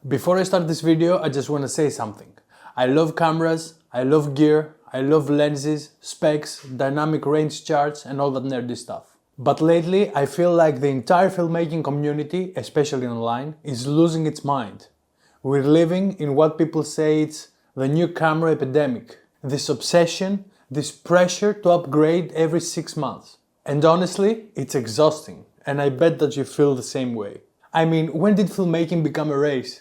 Before I start this video, I just want to say something. I love cameras, I love gear, I love lenses, specs, dynamic range charts and all that nerdy stuff. But lately, I feel like the entire filmmaking community, especially online, is losing its mind. We're living in what people say it's the new camera epidemic. This obsession, this pressure to upgrade every 6 months. And honestly, it's exhausting, and I bet that you feel the same way. I mean, when did filmmaking become a race?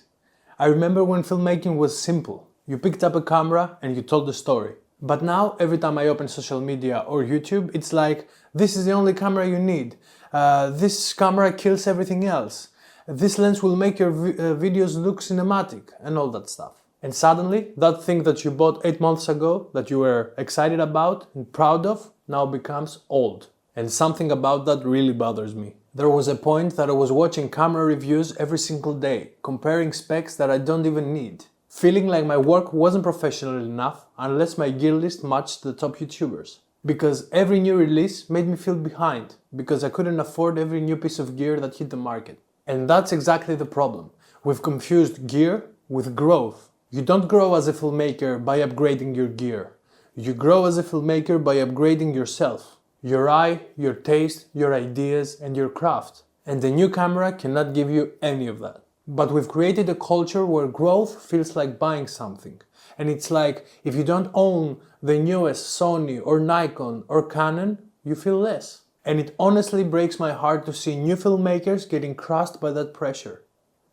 I remember when filmmaking was simple. You picked up a camera and you told the story. But now, every time I open social media or YouTube, it's like, this is the only camera you need. This camera kills everything else. This lens will make your videos look cinematic and all that stuff. And suddenly, that thing that you bought 8 months ago, that you were excited about and proud of, now becomes old. And something about that really bothers me. There was a point that I was watching camera reviews every single day, comparing specs that I don't even need. Feeling like my work wasn't professional enough unless my gear list matched the top YouTubers. Because every new release made me feel behind, because I couldn't afford every new piece of gear that hit the market. And that's exactly the problem. We've confused gear with growth. You don't grow as a filmmaker by upgrading your gear. You grow as a filmmaker by upgrading yourself. Your eye, your taste, your ideas, and your craft. And the new camera cannot give you any of that. But we've created a culture where growth feels like buying something. And it's like, if you don't own the newest Sony or Nikon or Canon, you feel less. And it honestly breaks my heart to see new filmmakers getting crushed by that pressure.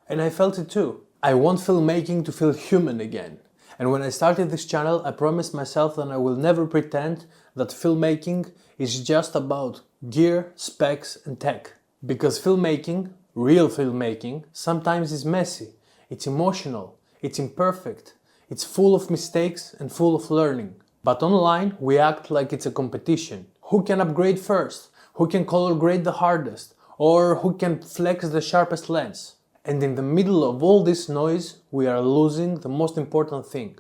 And I felt it too. I want filmmaking to feel human again. And when I started this channel, I promised myself that I will never pretend that filmmaking is just about gear, specs and tech. Because filmmaking, real filmmaking, sometimes is messy, it's emotional, it's imperfect, it's full of mistakes and full of learning. But online, we act like it's a competition. Who can upgrade first? Who can color grade the hardest? Or who can flex the sharpest lens? And in the middle of all this noise, we are losing the most important thing,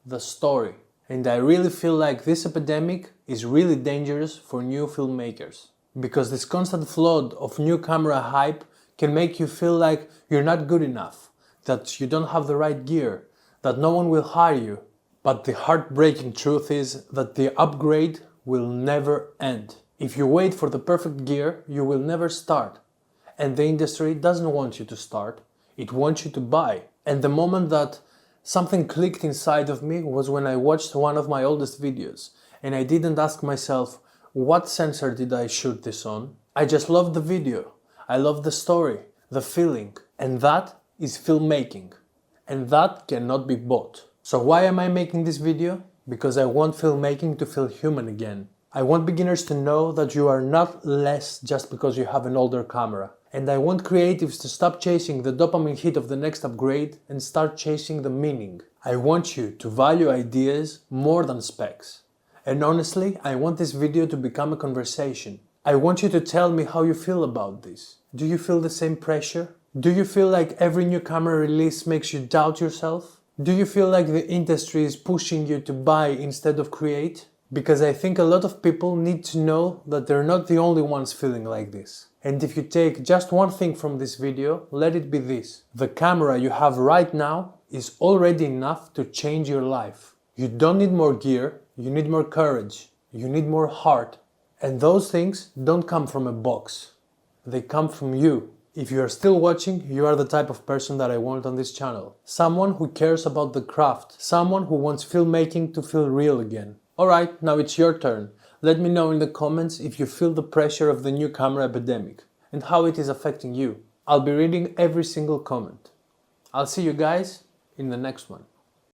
the story. And I really feel like this epidemic is really dangerous for new filmmakers. Because this constant flood of new camera hype can make you feel like you're not good enough, that you don't have the right gear, that no one will hire you. But the heartbreaking truth is that the upgrade will never end. If you wait for the perfect gear, you will never start. And the industry doesn't want you to start, it wants you to buy. And the moment that something clicked inside of me was when I watched one of my oldest videos and I didn't ask myself, what sensor did I shoot this on? I just loved the video. I loved the story, the feeling. And that is filmmaking. And that cannot be bought. So why am I making this video? Because I want filmmaking to feel human again. I want beginners to know that you are not less just because you have an older camera. And I want creatives to stop chasing the dopamine hit of the next upgrade and start chasing the meaning. I want you to value ideas more than specs. And honestly, I want this video to become a conversation. I want you to tell me how you feel about this. Do you feel the same pressure? Do you feel like every new camera release makes you doubt yourself? Do you feel like the industry is pushing you to buy instead of create? Because I think a lot of people need to know that they're not the only ones feeling like this. And if you take just one thing from this video, let it be this. The camera you have right now is already enough to change your life. You don't need more gear, you need more courage, you need more heart. And those things don't come from a box. They come from you. If you are still watching, you are the type of person that I want on this channel. Someone who cares about the craft. Someone who wants filmmaking to feel real again. Alright, now it's your turn. Let me know in the comments if you feel the pressure of the new camera epidemic and how it is affecting you. I'll be reading every single comment. I'll see you guys in the next one.